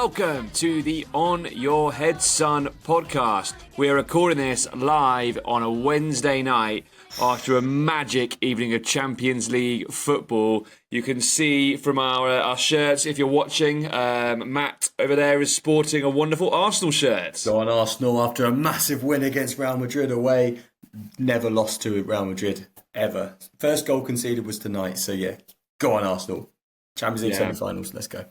Welcome to the On Your Head Son podcast. We are recording this live on a Wednesday night after a magic evening of Champions League football. You can see from our shirts, if you're watching, Matt over there is sporting a wonderful Arsenal shirt. Go on Arsenal after a massive win against Real Madrid away. Never lost to Real Madrid, ever. First goal conceded was tonight, so yeah, go on Arsenal. Champions League semi-finals, let's go.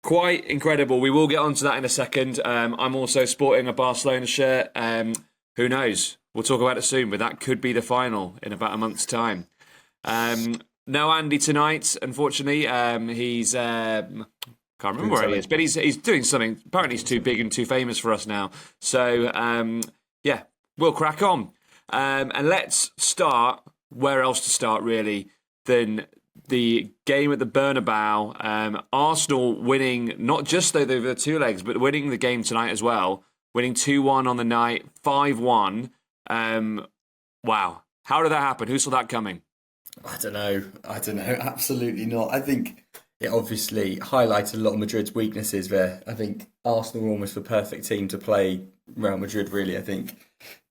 Quite incredible. We will get onto that in a second. I'm also sporting a Barcelona shirt. Who knows? We'll talk about it soon, but that could be the final in about a month's time. No Andy tonight, unfortunately. He's can't remember where he is, but he's doing something. Apparently he's too big and too famous for us now. So, yeah, we'll crack on. And let's start, where else to start really, than the game at the Bernabeu. Arsenal winning, not just over the two legs, but winning the game tonight as well. Winning 2-1 on the night, 5-1. Wow. How did that happen? Who saw that coming? I don't know. Absolutely not. I think it obviously highlighted a lot of Madrid's weaknesses there. I think Arsenal were almost the perfect team to play Real Madrid, really. I think,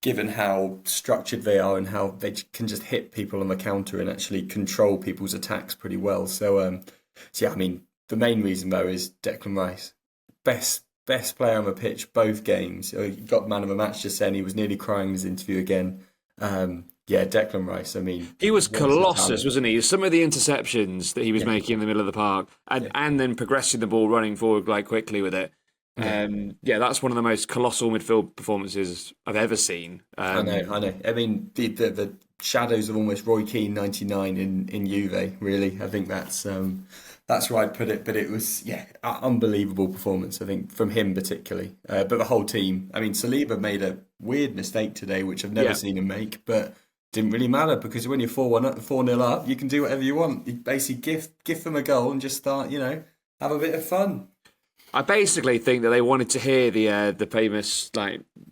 given how structured they are and how they can just hit people on the counter and actually control people's attacks pretty well. So yeah, I mean, the main reason though is Declan Rice, best player on the pitch both games. He got man of the match just then. He was nearly crying in his interview again. Yeah, Declan Rice. I mean, he was colossus, wasn't he? Some of the interceptions that he was making in the middle of the park, and then progressing the ball, running forward like quickly with it. That's one of the most colossal midfield performances I've ever seen. I know. I mean, the shadows of almost Roy Keane '99 in Juve. Really, I think that's where I'd put it. But it was unbelievable performance. I think from him particularly, but the whole team. I mean, Saliba made a weird mistake today, which I've never seen him make, but didn't really matter because when you're 4-0 up, you can do whatever you want. You basically give them a goal and just start, have a bit of fun. I basically think that they wanted to hear the famous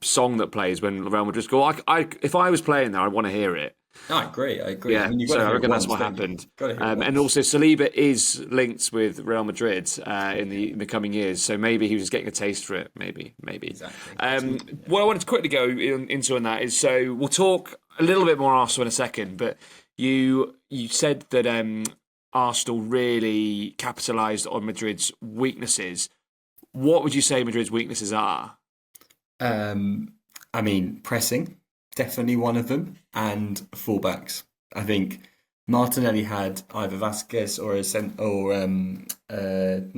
song that plays when Real Madrid score. If I was playing there, I'd want to hear it. I agree. Yeah, I mean, I reckon that's what happened. And also, Saliba is linked with Real Madrid in the coming years, so maybe he was getting a taste for it. Maybe. Exactly. What I wanted to quickly go into on that is, so we'll talk a little bit more Arsenal in a second, but you said that Arsenal really capitalised on Madrid's weaknesses. What would you say Madrid's weaknesses are? I mean, pressing, definitely one of them, and fullbacks. I think Martinelli had either Vasquez or not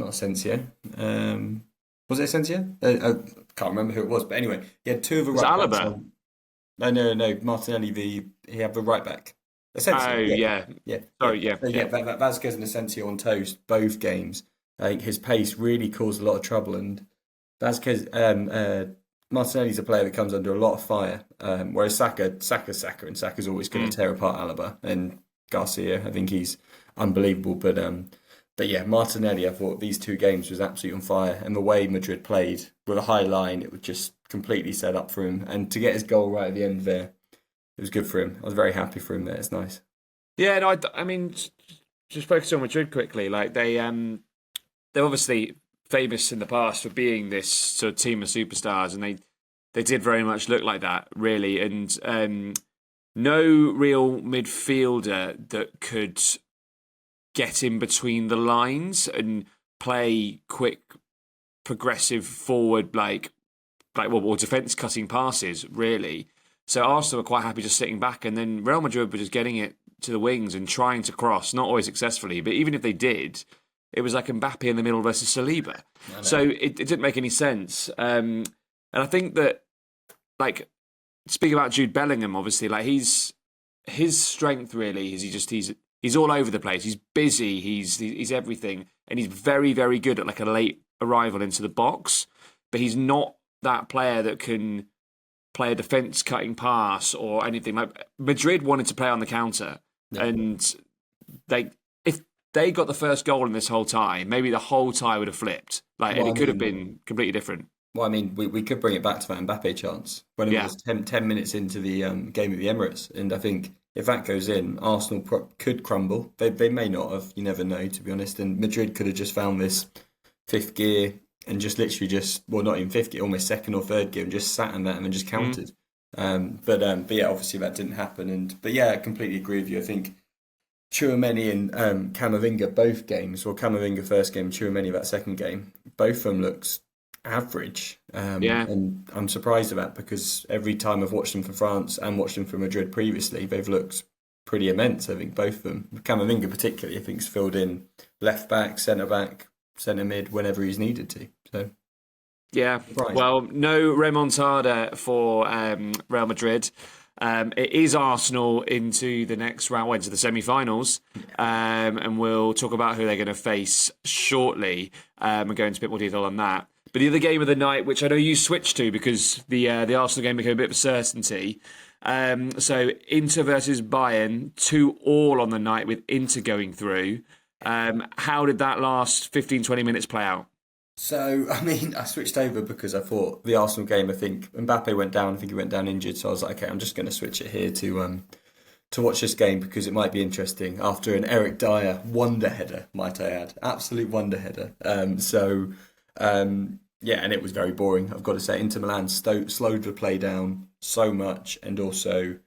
Asensio. Was it Asensio? I can't remember who it was, but anyway, he had two of the right backs. No. Martinelli, he had the right back. Asensio. Oh, yeah. Sorry, yeah. Vasquez and Asensio on toast, both games. I think his pace really caused a lot of trouble, and Vasquez, Martinelli's a player that comes under a lot of fire, whereas Saka's Saka, and Saka's always going to tear apart Alaba and Garcia. I think he's unbelievable, but yeah, Martinelli, I thought these two games was absolutely on fire, and the way Madrid played with a high line, it was just completely set up for him, and to get his goal right at the end there, it was good for him. I was very happy for him there. It's nice. Yeah, no, I mean, just focus on Madrid quickly. They're obviously famous in the past for being this sort of team of superstars, and they did very much look like that, really. And no real midfielder that could get in between the lines and play quick, progressive forward, or defence cutting passes, really. So Arsenal were quite happy just sitting back, and then Real Madrid were just getting it to the wings and trying to cross, not always successfully, but even if they did, it was like Mbappe in the middle versus Saliba. So it didn't make any sense. And I think that, speaking about Jude Bellingham, obviously, his strength really is he's all over the place. He's busy. He's everything, and he's very, very good at a late arrival into the box. But he's not that player that can play a defence cutting pass or anything. Madrid wanted to play on the counter, and if they got the first goal in this whole tie, maybe the whole tie would have flipped. And it could have been completely different. Well, I mean, we could bring it back to that Mbappe chance when it was 10 minutes into the game at the Emirates. And I think if that goes in, Arsenal could crumble. They may not have. You never know, to be honest. And Madrid could have just found this fifth gear and just literally well, not even 50, almost second or third gear, and just sat in that and then just counted. But yeah, obviously that didn't happen. But yeah, I completely agree with you. I think Tchouaméni and Camavinga both games, or Camavinga first game, Tchouaméni that second game, both of them looked average. And I'm surprised at that because every time I've watched them for France and watched them for Madrid previously, they've looked pretty immense. I think both of them. Camavinga particularly, I think, has filled in left back, centre mid whenever he's needed to. So yeah, well, no remontada for Real Madrid. It is Arsenal into the next round, into the semi-finals, and we'll talk about who they're going to face shortly and go into a bit more detail on that. But the other game of the night, which I know you switched to because the Arsenal game became a bit of a certainty. So Inter versus Bayern, 2-2 on the night with Inter going through. How did that last 15-20 minutes play out? So, I mean, I switched over because I thought the Arsenal game, I think Mbappe went down. I think he went down injured. So I was like, okay, I'm just going to switch it here to watch this game because it might be interesting after an Eric Dyer wonder header, might I add. Absolute wonder header. Yeah, and it was very boring, I've got to say. Inter Milan slowed the play down so much, and also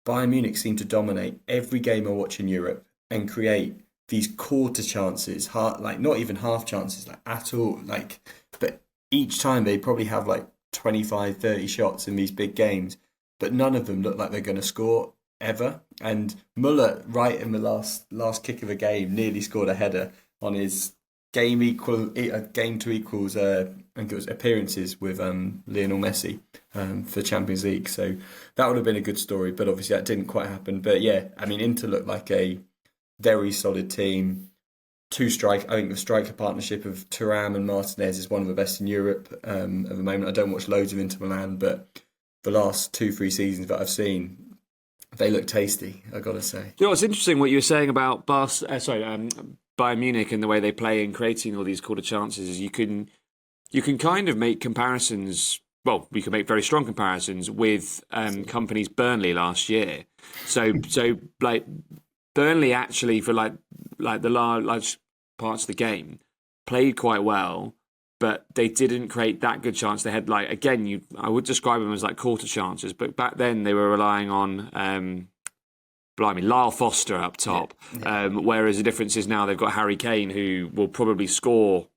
Bayern Munich seemed to dominate every game I watch in Europe and create these quarter chances, like not even half chances, like at all. Like, but each time they probably have like 25, 30 shots in these big games, but none of them look like they're going to score ever. And Muller, right in the last kick of a game, nearly scored a header on his game to equals I think it was appearances with Lionel Messi for Champions League. So that would have been a good story, but obviously that didn't quite happen. But yeah, I mean, Inter looked like a very solid team. I think the striker partnership of Thuram and Martinez is one of the best in Europe at the moment. I don't watch loads of Inter Milan, but the last 2-3 seasons that I've seen, they look tasty, I've got to say. You know, it's interesting what you were saying about Bayern Munich and the way they play in creating all these quarter chances. Is you can kind of make comparisons. Well, we can make very strong comparisons with Company's Burnley last year. So like Burnley actually for like the large parts of the game played quite well, but they didn't create that good chance. They had I would describe them as like quarter chances, but back then they were relying on Lyle Foster up top. Yeah. Whereas the difference is now they've got Harry Kane, who will probably score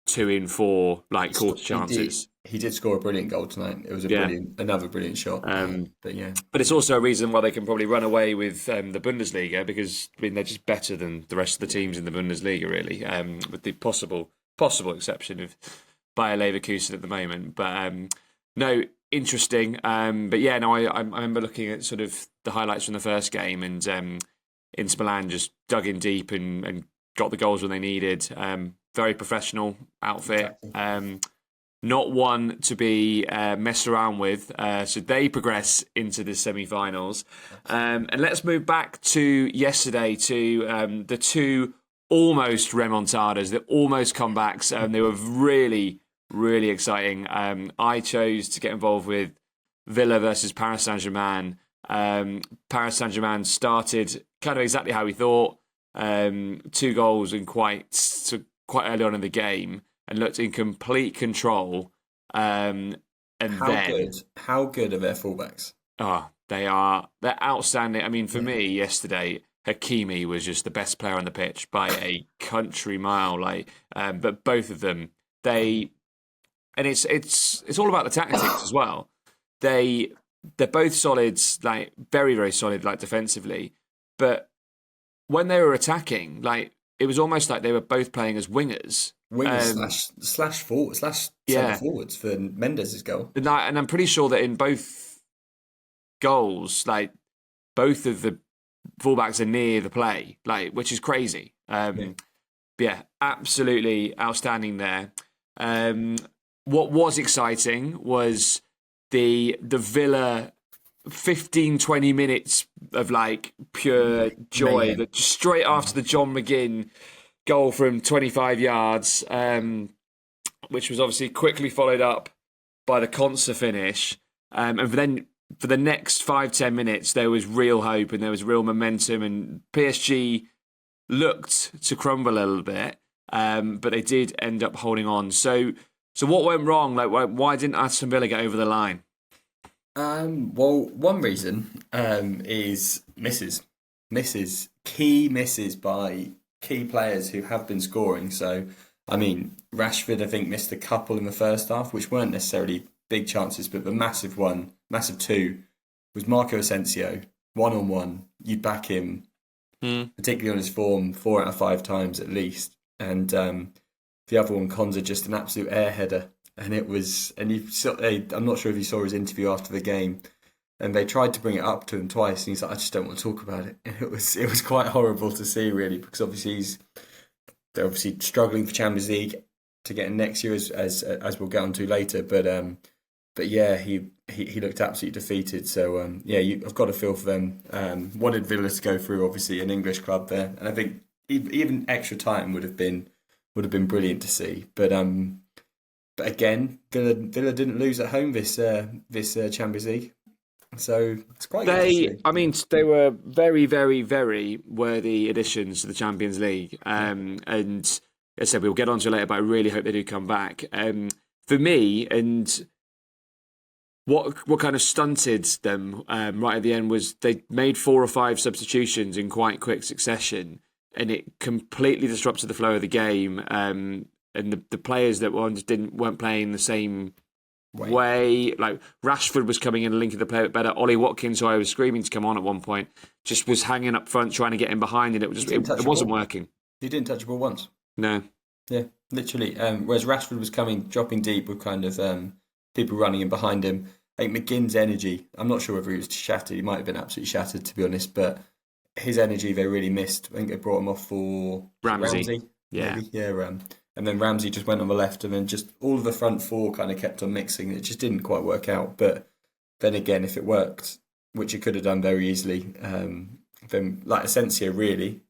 2 in 4 quarter chances. He did score a brilliant goal tonight. It was another brilliant shot. But it's also a reason why they can probably run away with the Bundesliga, because they're just better than the rest of the teams in the Bundesliga, really, with the possible exception of Bayer Leverkusen at the moment. But no, interesting. But yeah, no, I remember looking at sort of the highlights from the first game, and Inter Milan just dug in deep and got the goals when they needed. Very professional outfit. Exactly. Not one to be messed around with. So they progress into the semi-finals. And let's move back to yesterday, to the 2 almost remontadas, the almost comebacks. They were really, really exciting. I chose to get involved with Villa versus Paris Saint-Germain. Paris Saint-Germain started kind of exactly how we thought. 2 goals and quite early on in the game, and looked in complete control. How good are their fullbacks? Oh, they're outstanding. I mean, for me yesterday, Hakimi was just the best player on the pitch by a country mile. But both of them, it's all about the tactics as well. They're both solid, very, very solid, defensively. But when they were attacking, it was almost like they were both playing as wingers. Slash forward, centre forwards for Mendes' goal. And I'm pretty sure that in both goals, both of the fullbacks are near the play, which is crazy. Yeah, absolutely outstanding there. What was exciting was the Villa 15-20 minutes of pure joy, that straight after the John McGinn goal from 25 yards, which was obviously quickly followed up by the Konsa finish. And then for the next 5-10 minutes, there was real hope and there was real momentum, and PSG looked to crumble a little bit, but they did end up holding on. So So what went wrong? Like, why didn't Aston Villa get over the line? Well, one reason is key misses by key players who have been scoring. So, I mean, Rashford, I think, missed a couple in the first half, which weren't necessarily big chances, but the massive two, was Marco Asensio, 1-on-1. You'd back him, particularly on his form, 4 out of 5 times at least. And the other one, Konza, just an absolute air header. And it was, I'm not sure if you saw his interview after the game, and they tried to bring it up to him twice, and he's like, I just don't want to talk about it. And it was quite horrible to see, really, because obviously they're obviously struggling for Champions League to get in next year, as we'll get onto later. But yeah, he looked absolutely defeated. So I've got a feel for them. Wanted Villa to go through, obviously, an English club there, and I think even extra time would have been brilliant to see. But again, Villa didn't lose at home this Champions League, so it's quite good to see. I mean, they were very, very, very worthy additions to the Champions League, and as I said, we'll get on to it later. But I really hope they do come back. For me, and what kind of stunted them right at the end was they made 4 or 5 substitutions in quite quick succession, and it completely disrupted the flow of the game. And the players that weren't playing the same way. Like Rashford was coming in and linking the play a bit better. Ollie Watkins, who I was screaming to come on at one point, just was hanging up front trying to get in behind, and it wasn't working. He didn't touch the ball once. No. Yeah, literally. Whereas Rashford was dropping deep with kind of people running in behind him. I think McGinn's energy, I'm not sure whether he was shattered. He might have been absolutely shattered, to be honest, but his energy they really missed. I think they brought him off for Ramsey. Yeah. Maybe. Yeah, and then Ramsey just went on the left, and then just all of the front four kind of kept on mixing. It just didn't quite work out. But then again, if it worked, which it could have done very easily, then like Asensio really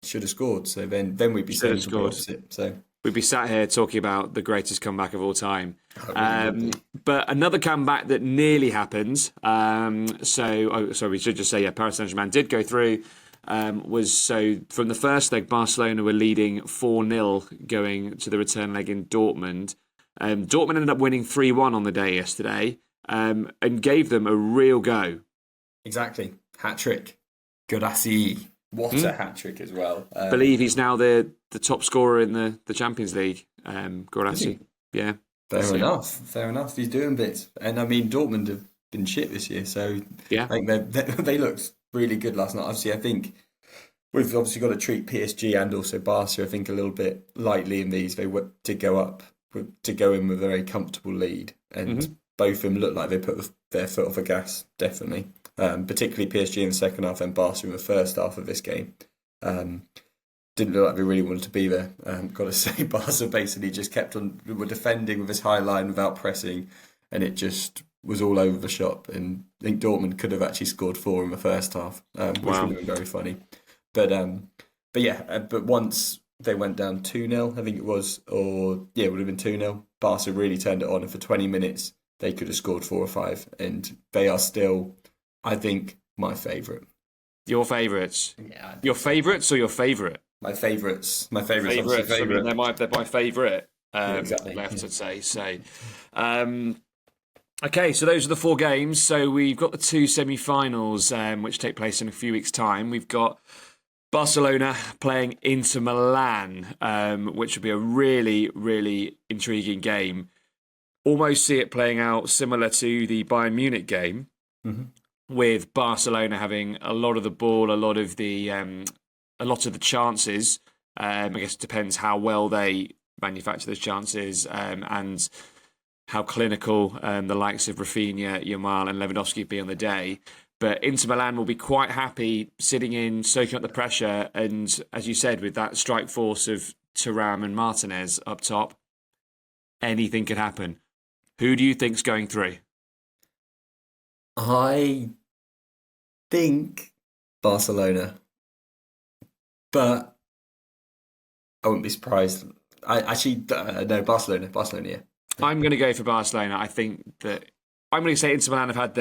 should have scored. So then we'd be saying the opposite. So we'd be sat here talking about the greatest comeback of all time. Really but another comeback that nearly happened. We should just say, Paris Saint-Germain did go through. From the first leg, Barcelona were leading 4-0 going to the return leg in Dortmund. Dortmund ended up winning 3-1 on the day yesterday, and gave them a real go. Exactly. Hat-trick. Guirassy. What a hat-trick as well. I believe he's now the top scorer in the Champions League, Guirassy. Yeah. Fair enough. He's doing bits. And I mean, Dortmund have been shit this year, so yeah. I think they looked really good last night. Obviously, I think we've obviously got to treat PSG and also Barca, I think, a little bit lightly in these. They were to go in with a very comfortable lead, and both of them looked like they put their foot off the gas, definitely. Particularly PSG in the second half and Barca in the first half of this game. Didn't look like they really wanted to be there. Got to say, Barca basically just were defending with this high line without pressing, and it just was all over the shop. And I think Dortmund could have actually scored 4 in the first half, which would have been very funny. But once they went down 2-0, I think it was, it would have been 2-0. Barca really turned it on, and for 20 minutes they could have scored 4 or 5, and they are still, I think, my favourite. Your favourites? Yeah. Your favourites or your favourite? My favourites. My favourites. I mean, they're my favourite. Exactly. Left to say. So, okay. So those are the 4 games. So we've got the 2 semi-finals, which take place in a few weeks' time. We've got Barcelona playing Inter Milan, which would be a really, really intriguing game. Almost see it playing out similar to the Bayern Munich game, with Barcelona having a lot of the ball, a lot of the chances. I guess it depends how well they manufacture those chances, and how clinical the likes of Rafinha, Yamal and Lewandowski be on the day. But Inter Milan will be quite happy sitting in, soaking up the pressure, and as you said, with that strike force of Thuram and Martinez up top, anything could happen. Who do you think's going through? I think Barcelona, but I wouldn't be surprised. No, Barcelona. Yeah. I'm going to go for Barcelona. I think that I'm going to say Inter Milan have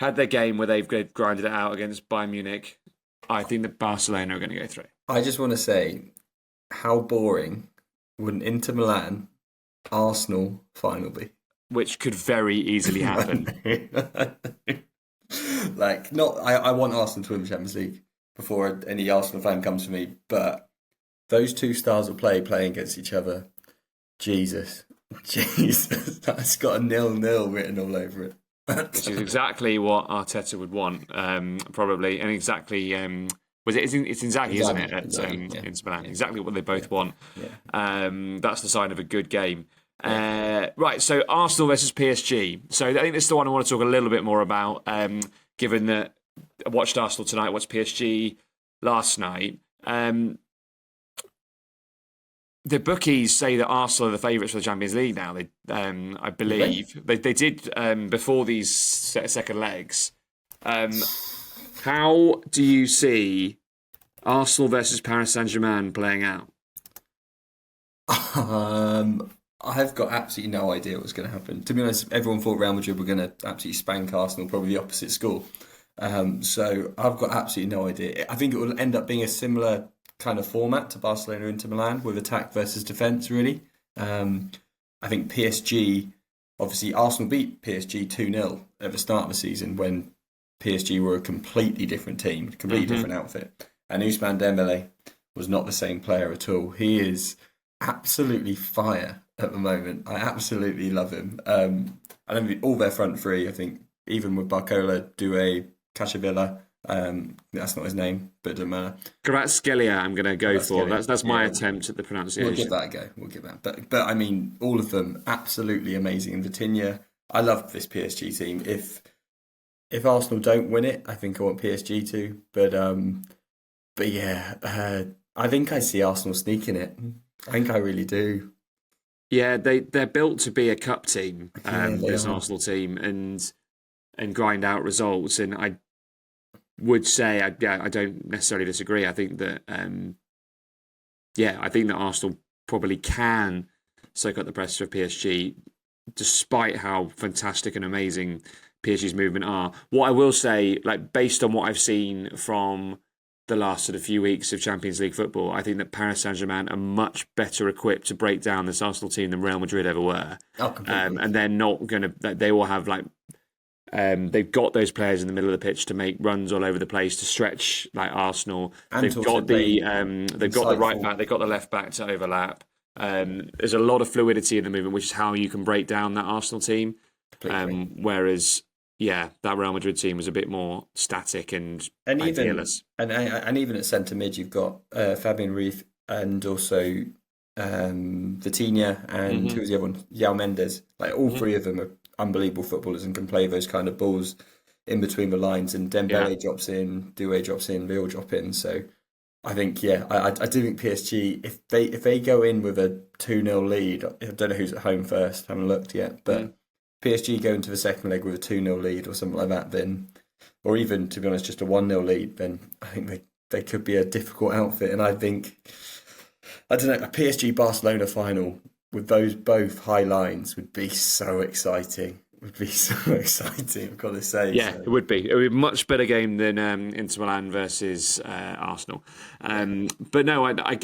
had their game where they've grinded it out against Bayern Munich. I think that Barcelona are going to go through. I just want to say, how boring would an Inter Milan Arsenal final be? which could very easily happen. Like, not. I want Arsenal to win the Champions League before any Arsenal fan comes for me. But those two styles of play playing against each other, Jesus, Jesus, that's got a 0-0 written all over it. Which is exactly what Arteta would want, probably, and exactly was it? It's Inzaghi, isn't it? At Inter Milan, exactly what they both want. Yeah. That's the sign of a good game. Right, so Arsenal versus PSG. So I think this is the one I want to talk a little bit more about, given that I watched Arsenal tonight, watched PSG last night. The bookies say that Arsenal are the favourites for the Champions League now. They, I believe, they did before these second legs. How do you see Arsenal versus Paris Saint-Germain playing out? I've got absolutely no idea what's going to happen. To be honest, everyone thought Real Madrid were going to absolutely spank Arsenal, probably the opposite score. So I've got absolutely no idea. I think it will end up being a similar kind of format to Barcelona and Inter Milan with attack versus defence, really. I think PSG, obviously Arsenal beat PSG 2-0 at the start of the season when PSG were a completely different team, completely different outfit. And Ousmane Dembélé was not the same player at all. He is absolutely fire at the moment. I absolutely love him. I don't all their front three, I think, even with Barcola, Doué, Cachavilla, that's not his name, but it doesn't matter. Kvaratskhelia, I'm going to go for. That's my attempt at the pronunciation. We'll give that a go. We'll give that. But I mean, all of them absolutely amazing. And Vitinha, I love this PSG team. If Arsenal don't win it, I think I want PSG to. But yeah, I think I see Arsenal sneaking it. I think I really do. Yeah, they're built to be a cup team, this are. Arsenal team, and grind out results. And I would say, I don't necessarily disagree. I think that, I think that Arsenal probably can soak up the pressure of PSG, despite how fantastic and amazing PSG's movement are. What I will say, like based on what I've seen from the last sort of few weeks of Champions League football, I think that Paris Saint-Germain are much better equipped to break down this Arsenal team than Real Madrid ever were. Oh, completely. And they're not going to, they will have like, they've got those players in the middle of the pitch to make runs all over the place to stretch like Arsenal. And they've got the right back, they've got the left back to overlap. There's a lot of fluidity in the movement, which is how you can break down that Arsenal team. Whereas, that Real Madrid team was a bit more static and idealist. And even at centre mid, you've got Fabian Ruiz and also Vitinha and who's the other one? Yao Mendes. Like all three of them are unbelievable footballers and can play those kind of balls in between the lines. And Dembele drops in, Doué drops in, they all drop in. So I think, I do think PSG, if they go in with a 2-0 lead, I don't know who's at home first, haven't looked yet, but PSG go into the second leg with a 2-0 lead or something like that, then, or even, to be honest, just a 1-0 lead, then I think they could be a difficult outfit. And I think, I don't know, a PSG-Barcelona final with those both high lines would be so exciting. I've got to say. Yeah, so. It would be. It would be a much better game than Inter Milan versus Arsenal. But no, and I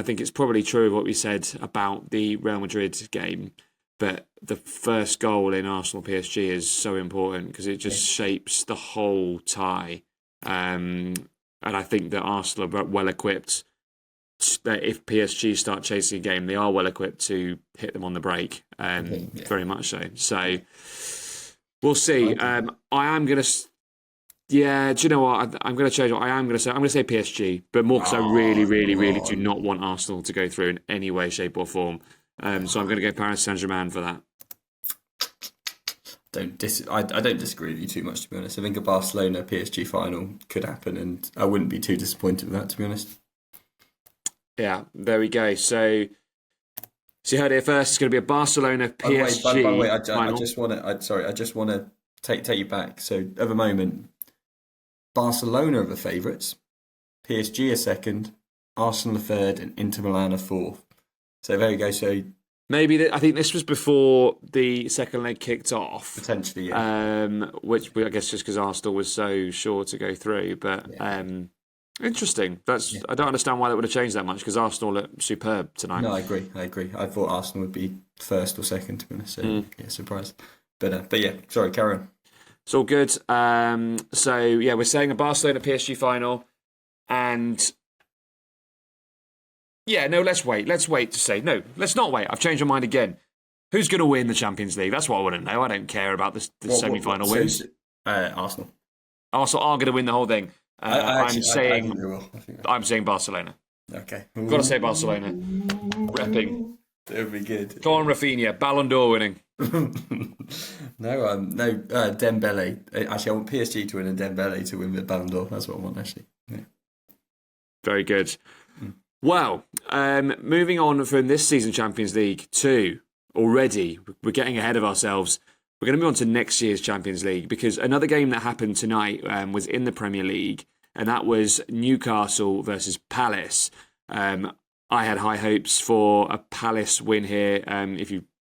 think it's probably true of what we said about the Real Madrid game. But the first goal in Arsenal PSG is so important because it just shapes the whole tie. And I think that Arsenal are well equipped. If PSG start chasing a game, they are well equipped to hit them on the break. Very much so. So we'll see. I am going to. Yeah, do you know what? I'm going to change what I am going to say. I'm going to say PSG, but more because I really, really, really do not want Arsenal to go through in any way, shape, or form. So I'm going to go Paris Saint-Germain for that. I don't disagree with you too much, to be honest. I think a Barcelona PSG final could happen, and I wouldn't be too disappointed with that, to be honest. Yeah, there we go. So you heard it first. It's going to be a Barcelona PSG. By the way, I just want to take you back. So at the moment, Barcelona are the favourites, PSG are second, Arsenal are third, and Inter Milan are fourth. So there you go. So maybe I think this was before the second leg kicked off. Potentially, yeah. Which I guess just because Arsenal was so sure to go through, but Interesting. I don't understand why that would have changed that much because Arsenal look superb tonight. No, I agree. I thought Arsenal would be first or second, to be honest. So, yeah, surprised. But yeah, sorry, carry on. It's all good. So yeah, we're saying a Barcelona PSG final, and yeah, no, let's wait. Let's wait to say no. Let's not wait. I've changed my mind again. Who's going to win the Champions League? That's what I want to know. I don't care about the semi-final wins. Arsenal. Arsenal are going to win the whole thing. I think they will. I'm saying Barcelona. Okay. I've got to say Barcelona. Repping. That would be good. Come on, Rafinha. Ballon d'Or winning. No, Dembele. Actually, I want PSG to win and Dembele to win the Ballon d'Or. That's what I want, actually. Yeah. Very good. Well, moving on from this season Champions League to already, we're getting ahead of ourselves. We're going to move on to next year's Champions League because another game that happened tonight was in the Premier League, and that was Newcastle versus Palace. I had high hopes for a Palace win here.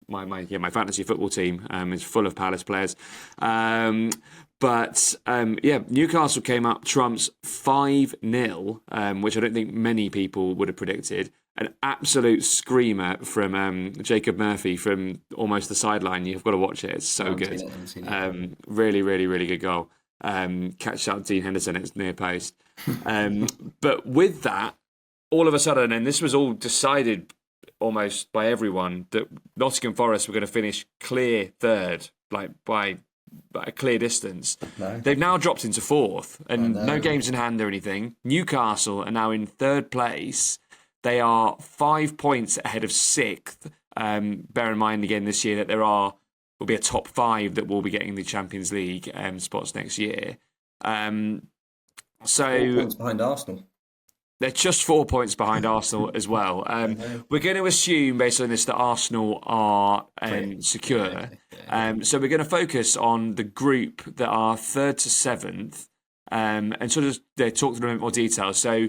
My fantasy football team is full of Palace players. But Newcastle came up trumps 5-0, which I don't think many people would have predicted. An absolute screamer from Jacob Murphy from almost the sideline. You've got to watch it. It's so good. Really, really, really good goal. Catch out Dean Henderson at his near post. But with that, all of a sudden, and this was all decided almost by everyone, that Nottingham Forest were going to finish clear third, like by a clear distance. No. They've now dropped into fourth, and no games in hand or anything. Newcastle are now in third place. They are 5 points ahead of sixth. Bear in mind again this year that will be a top five that will be getting the Champions League spots next year. 4 points behind Arsenal. They're just 4 points behind Arsenal as well. We're going to assume, based on this, that Arsenal are secure. So we're going to focus on the group that are third to seventh and sort of talk through them in more detail. So,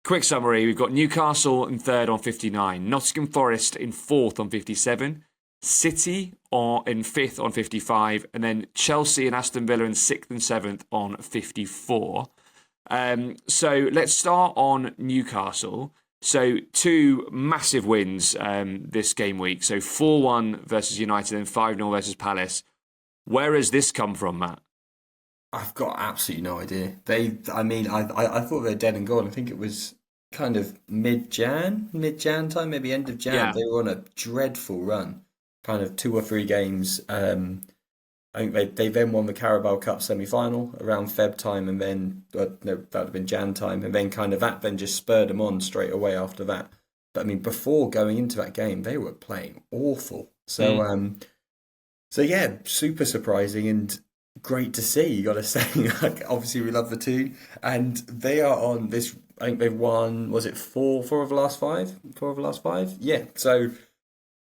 quick summary, we've got Newcastle in third on 59, Nottingham Forest in fourth on 57, City in fifth on 55, and then Chelsea and Aston Villa in sixth and seventh on 54. So let's start on Newcastle. So 2 massive wins this game week. So 4-1 versus United and 5-0 versus Palace. Where has this come from, Matt? I've got absolutely no idea. I thought they were dead and gone. I think it was kind of mid-Jan time, maybe end of Jan. Yeah. They were on a dreadful run, kind of 2 or 3 games. I think they then won the Carabao Cup semi-final around Feb time, and then that would have been Jan time, and then kind of that then just spurred them on straight away after that. But I mean, before going into that game, they were playing awful. So yeah, super surprising and great to see. You got to say, obviously we love the team, and they are on this. I think they've won. Was it four of the last five? 4 of the last 5? Yeah. So.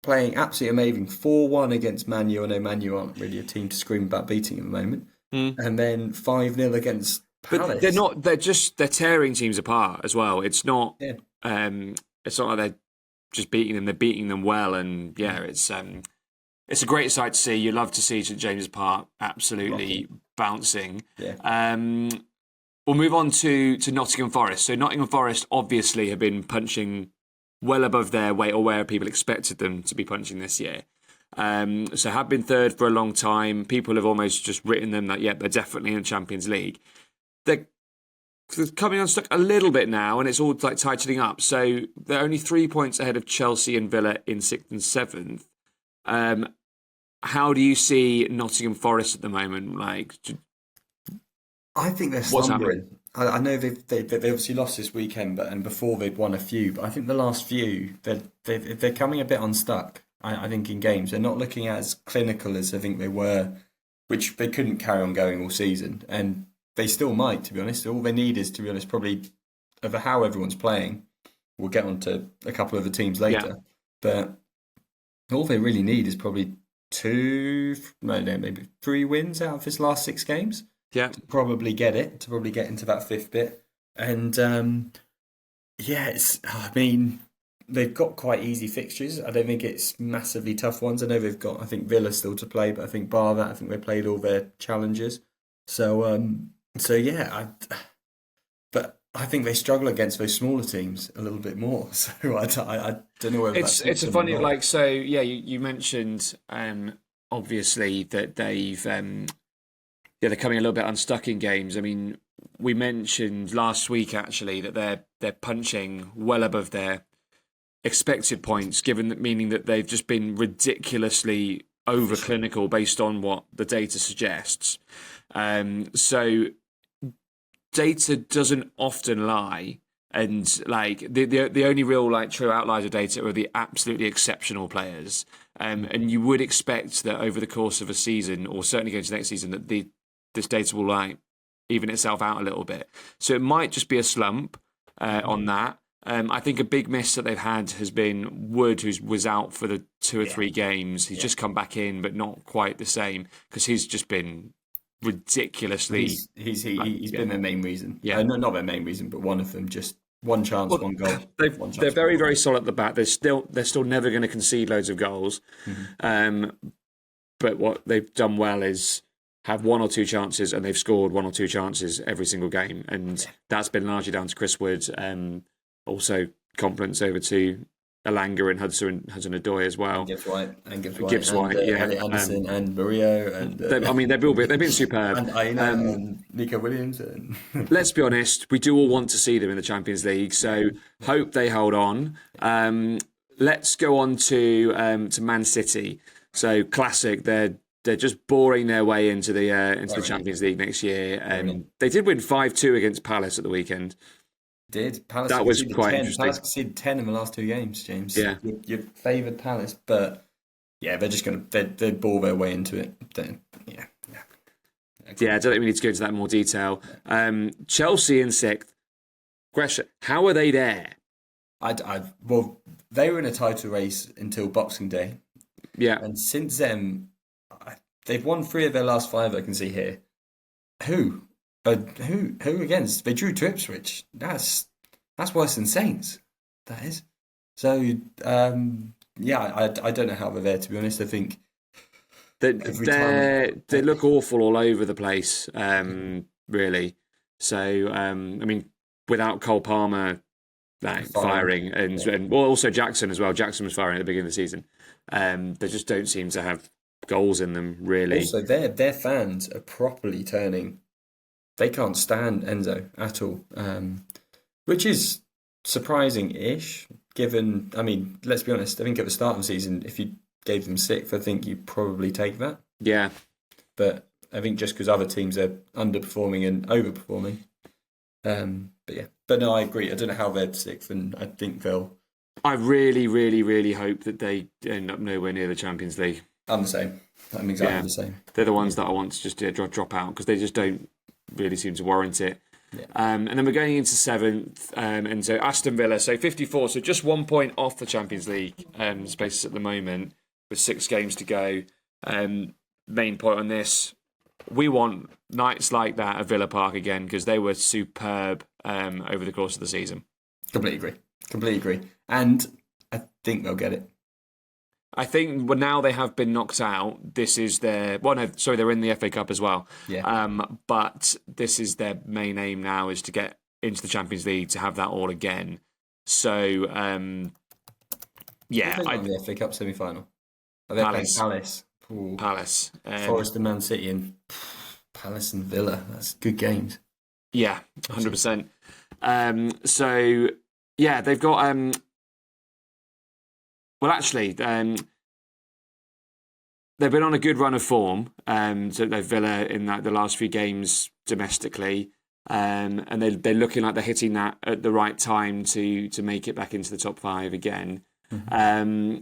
Playing absolutely amazing. 4-1 against Man U. I know Man U aren't really a team to scream about beating at the moment. And then 5-0 against Palace. But they're tearing teams apart as well. It's not it's not like they're just beating them, they're beating them well, and it's a great sight to see. You love to see St James's Park absolutely bouncing. Yeah. We'll move on to Nottingham Forest. So Nottingham Forest obviously have been punching well above their weight, or where people expected them to be punching this year. So have been third for a long time. People have almost just written them that, they're definitely in the Champions League. They're coming unstuck a little bit now, and it's all like tightening up. So they're only 3 points ahead of Chelsea and Villa in sixth and seventh. How do you see Nottingham Forest at the moment? I think they're slumbering. I know they obviously lost this weekend, and before they'd won a few. But I think the last few, they're coming a bit unstuck. I think in games they're not looking as clinical as I think they were, which they couldn't carry on going all season, and they still might. To be honest, all they need is, to be honest, probably of how everyone's playing. We'll get on to a couple of the teams later, but all they really need is probably 2, maybe 3 wins out of this last 6 games. Yeah, to probably get into that 5th bit, and they've got quite easy fixtures. I don't think it's massively tough ones. I know they've got, I think, Villa still to play, but I think bar that, I think they played all their challenges. But I think they struggle against those smaller teams a little bit more. So I don't know whether It's that's it's a funny like so yeah you mentioned obviously that they're coming a little bit unstuck in games. I mean, we mentioned last week actually that they're punching well above their expected points, given that meaning that they've just been ridiculously over clinical based on what the data suggests. So data doesn't often lie. And like the only real like true outliers of data are the absolutely exceptional players, and you would expect that over the course of a season, or certainly going to next season, that this data will like even itself out a little bit. So it might just be a slump on that. I think a big miss that they've had has been Wood, who was out for the 2 or 3 games. He's just come back in, but not quite the same because he's just been ridiculously. He's been their main reason. Yeah, no, not their main reason, but one of them. Just one chance, one goal. They're very, very solid at the back. They're still never going to concede loads of goals. But what they've done well is have 1 or 2 chances, and they've scored 1 or 2 chances every single game, and that's been largely down to Chris Wood. Also, compliments over to Elanga and Hudson-Odoi as well. Gibbs White, yeah, Elliot Anderson and Murillo, and they've been superb. And Aina and Nico Williams. And let's be honest, we do all want to see them in the Champions League, so hope they hold on. Let's go on to Man City. So classic, they're just boring their way into the Champions League next year. They did win 5-2 against Palace at the weekend. Palace? That was quite 10. interesting. Palace conceded 10 in the last 2 games, James. Yeah, you favoured Palace, but yeah, they're just going to they ball their way into it. Yeah. I don't think we need to go into that in more detail. Chelsea in 6th. Question: how are they there? Well, they were in a title race until Boxing Day. Yeah, and since then, they've won 3 of their last 5. I can see here. Who against? They drew to Ipswich. That's worse than Saints. That is. So I don't know how they're there, to be honest. I think they look awful all over the place, really. So I mean, without Cole Palmer firing and also Jackson as well. Jackson was firing at the beginning of the season. They just don't seem to have goals in them, really. Also, their fans are properly turning. They can't stand Enzo at all, which is surprising-ish, given, I mean, let's be honest, I think at the start of the season, if you gave them 6th, I think you'd probably take that. Yeah. But I think just because other teams are underperforming and overperforming. But yeah. But no, I agree. I don't know how they're 6th, and I think they'll... I really, really, really hope that they end up nowhere near the Champions League. I'm the same. I'm exactly the same. They're the ones that I want to just drop out because they just don't really seem to warrant it. Yeah. And then we're going into 7th, and so Aston Villa, so 54, so just 1 point off the Champions League spaces at the moment with 6 games to go. Main point on this, we want nights like that at Villa Park again because they were superb over the course of the season. Completely agree. And I think they'll get it. I think now they have been knocked out. This is their they're in the FA Cup as well. Yeah. But this is their main aim now is to get into the Champions League to have that all again. So yeah, the FA Cup semi-final. Are they playing Palace? Ooh. Palace, Forest and Man City, and Palace and Villa. That's good games. Yeah, 100%. So yeah, they've got. Well, actually, they've been on a good run of form. So they're Villa in the last few games domestically, and they're looking like they're hitting that at the right time to make it back into the top 5 again. Mm-hmm.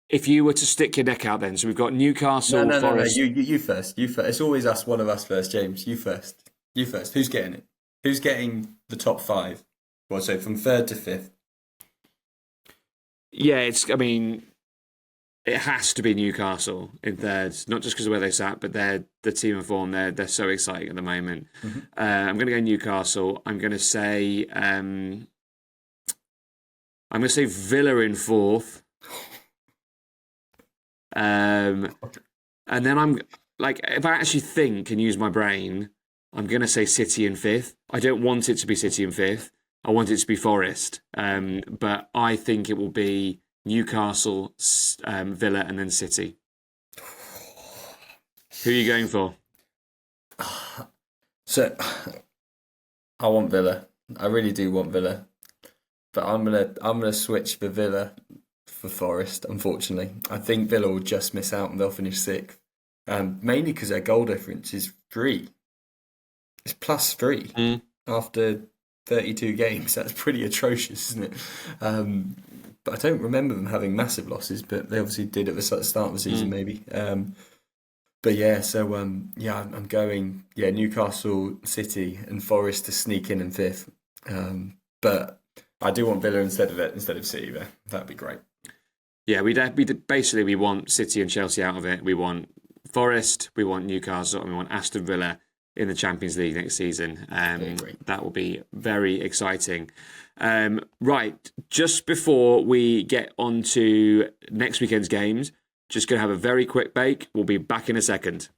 If you were to stick your neck out, then so we've got Newcastle. Forest. No. You first. It's always one of us first, James. You first. Who's getting it? Who's getting the top 5? Well, so from 3rd to 5th. Yeah, it has to be Newcastle in 3rd, not just because of where they sat, but they're the team of form. They're so exciting at the moment. Mm-hmm. I'm going to go Newcastle. I'm going to say Villa in 4th. And then I'm like, if I actually think and use my brain, I'm going to say City in fifth. I don't want it to be City in fifth. I want it to be Forest. But I think it will be Newcastle, Villa, and then City. Who are you going for? So, I want Villa. I really do want Villa. But I'm gonna switch for Villa for Forest, unfortunately. I think Villa will just miss out and they'll finish sixth. Mainly because their goal difference is 3. It's +3 after 32 games. That's pretty atrocious, isn't it? But I don't remember them having massive losses, but they obviously did at the start of the season, maybe. But yeah, so I'm going Newcastle, City, and Forest to sneak in fifth. But I do want Villa instead of City there. That'd be great. Yeah, we want City and Chelsea out of it. We want Forest, we want Newcastle, and we want Aston Villa in the Champions League next season. That will be very exciting. Right, just before we get on to next weekend's games, just going to have a very quick break. We'll be back in a second.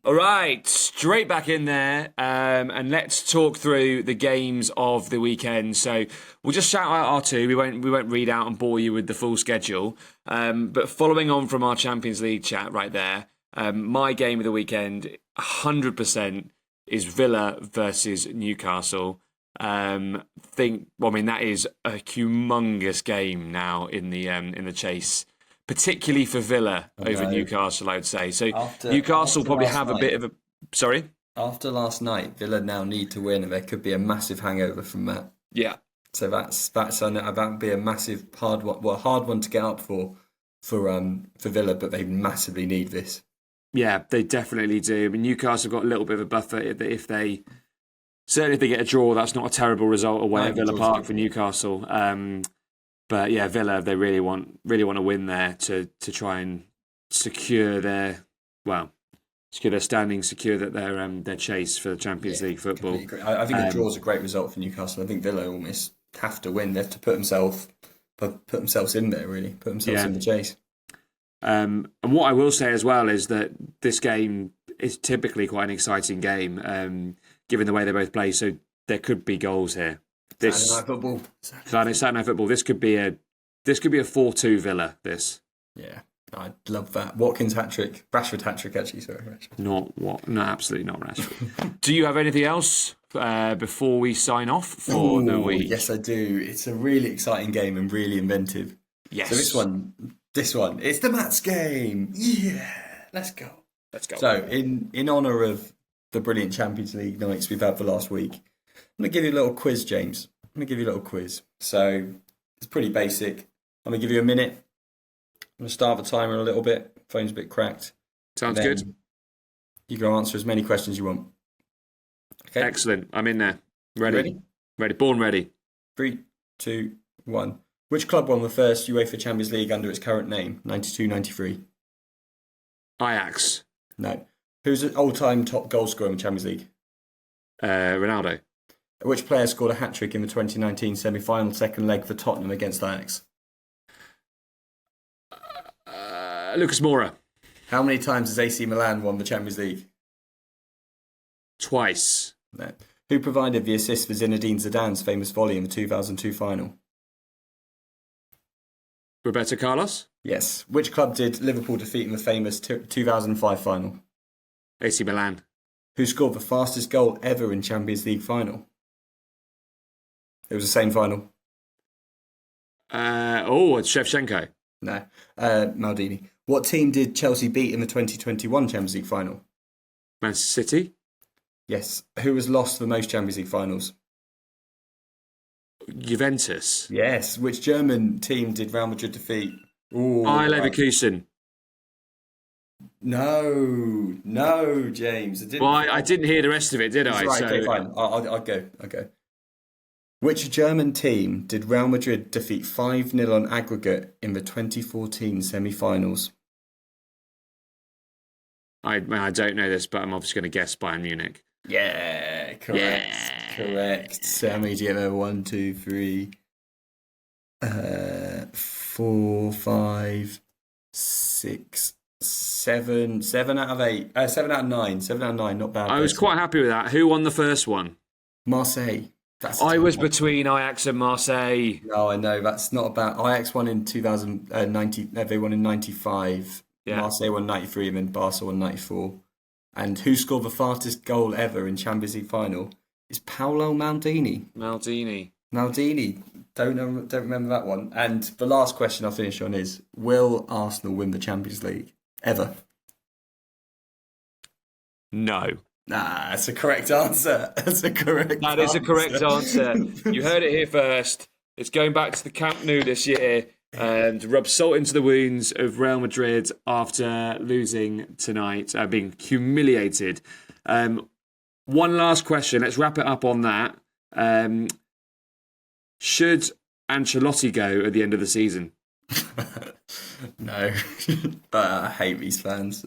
All right, straight back in there, and let's talk through the games of the weekend. So we'll just shout out our two. We won't read out and bore you with the full schedule. But following on from our Champions League chat right there, my game of the weekend, 100% is Villa versus Newcastle. That is a humongous game now in the chase. Particularly for Villa over Newcastle, I would say. So Newcastle probably have a bit of a... Sorry? After last night, Villa now need to win, and there could be a massive hangover from that. Yeah. So that would be a massive hard one to get up for Villa, but they massively need this. Yeah, they definitely do. I mean, Newcastle have got a little bit of a buffer if they get a draw. That's not a terrible result away at Villa Park for Newcastle. But yeah, Villa, they really want to win there to try and secure their standing, secure that their chase for the Champions League football. I think a draw is a great result for Newcastle. I think Villa almost have to win. They have to put themselves in there, really, put themselves in the chase. And what I will say as well is that this game is typically quite an exciting game, given the way they both play. So there could be goals here. Saturday night football. Saturday night football. This could be a 4-2 Villa. This. Yeah, I'd love that. Watkins hat-trick, Rashford hat-trick. Actually, sorry, Rashford. No, absolutely not Rashford. Do you have anything else before we sign off for the week? Yes, I do. It's a really exciting game and really inventive. Yes. So this one, it's the Mats game. Yeah, let's go. So in honour of the brilliant Champions League nights we've had for last week, I'm going to give you a little quiz, James. So it's pretty basic. I'm going to give you a minute. I'm going to start the timer a little bit. Phone's a bit cracked. Sounds good. You can answer as many questions as you want. Okay. Excellent. I'm in there. Ready? Born ready. 3, 2, 1. Which club won the first UEFA Champions League under its current name, 92-93? Ajax. No. Who's the all-time top goal scorer in the Champions League? Ronaldo. Which player scored a hat-trick in the 2019 semi-final second leg for Tottenham against Ajax? Lucas Moura. How many times has AC Milan won the Champions League? Twice. No. Who provided the assist for Zinedine Zidane's famous volley in the 2002 final? Roberto Carlos. Yes. Which club did Liverpool defeat in the famous 2005 final? AC Milan. Who scored the fastest goal ever in Champions League final? It was the same final. It's Shevchenko. No. Maldini. What team did Chelsea beat in the 2021 Champions League final? Manchester City. Yes. Who has lost the most Champions League finals? Juventus. Yes. Which German team did Real Madrid defeat? Bayer Leverkusen. No, James. I didn't hear the rest of it, did I? Right, okay, fine. I'll go. Which German team did Real Madrid defeat 5-0 on aggregate in the 2014 semi-finals? I don't know this, but I'm obviously going to guess Bayern Munich. Yeah, correct. Yeah. Correct. So how many do you have? 1, 2, 3, 4, 5, 6, Seven out of eight. 7 out of 9. 7 out of 9, not bad. I was quite happy with that. Who won the first one? Marseille. That's I was between Ajax and Marseille. No, I know that's not bad. Ajax won in 2090. They won in 95. Yeah. Marseille won 93, and then Barca won 94. And who scored the fastest goal ever in Champions League final? Is Paolo Maldini. Maldini. Don't remember that one. And the last question I'll finish on is: will Arsenal win the Champions League ever? No. Nah, that's a correct answer. That is a correct answer. You heard it here first. It's going back to the Camp Nou this year and rub salt into the wounds of Real Madrid after losing tonight, being humiliated. One last question. Let's wrap it up on that. Should Ancelotti go at the end of the season? No. I hate these fans.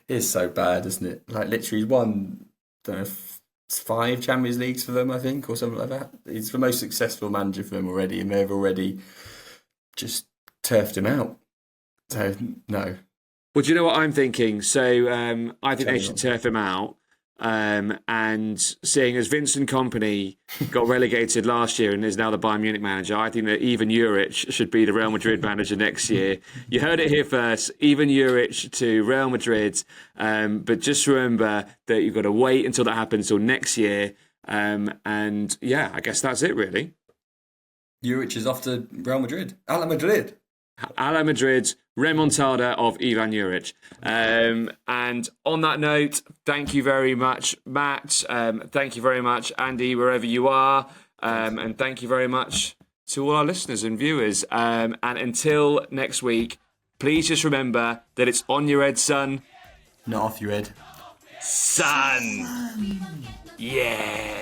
It's so bad, isn't it? Like, literally, he's won, I don't know, 5 Champions Leagues for them, I think, or something like that. He's the most successful manager for them already, and they've already just turfed him out. So, no. Well, do you know what I'm thinking? So, I think they should turf him out. And seeing as Vincent Kompany got relegated last year and is now the Bayern Munich manager, I think that Ivan Juric should be the Real Madrid manager next year. You heard it here first. Ivan Juric to Real Madrid. But just remember that you've got to wait until that happens till next year. And yeah, I guess that's it really. Juric is off to Real Madrid. A la Madrid. A la Madrid, remontada of Ivan Juric. And on that note, thank you very much, Matt. Thank you very much, Andy, wherever you are. And thank you very much to all our listeners and viewers. And until next week, please just remember that it's on your head, son. Not off your head. Son. Yeah.